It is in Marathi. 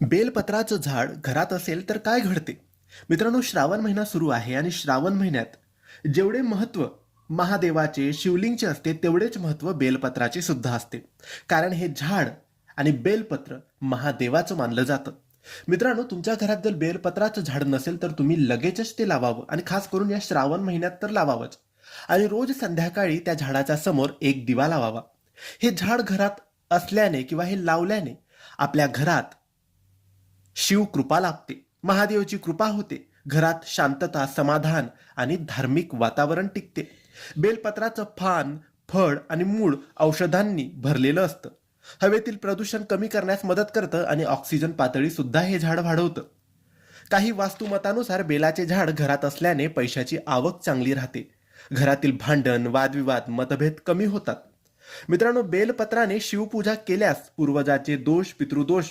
बेलपत्राचं झाड घरात असेल तर काय घडते? मित्रांनो, श्रावण महिना सुरू आहे आणि श्रावण महिन्यात जेवढे महत्त्व महादेवाचे, शिवलिंगचे असते तेवढेच महत्त्व बेलपत्राचे सुद्धा असते. कारण हे झाड आणि बेलपत्र महादेवाचं मानलं जातं. मित्रांनो, तुमच्या घरात जर बेलपत्राचं झाड नसेल तर तुम्ही लगेचच ते लावावं आणि खास करून या श्रावण महिन्यात तर लावावंच. आणि रोज संध्याकाळी त्या झाडाच्या समोर एक दिवा लावावा. हे झाड घरात असल्याने किंवा हे लावल्याने आपल्या घरात शिवकृपा लाभते, महादेवाची कृपा होते, घरात शांतता, समाधान आणि धार्मिक वातावरण टिकते. बेलपत्राचं पान, फळ आणि मूळ औषधांनी भरलेलं असतं. हवेतील प्रदूषण कमी करण्यास मदत करतं आणि ऑक्सिजन पातळी सुद्धा हे झाड वाढवतं. काही वास्तुमतानुसार बेलाचे झाड घरात असल्याने पैशाची आवक चांगली राहते. घरातील भांडण, वादविवाद, मतभेद कमी होतात. मित्रांनो, बेलपत्राने शिवपूजा केल्यास पूर्वजाचे दोष, पितृदोष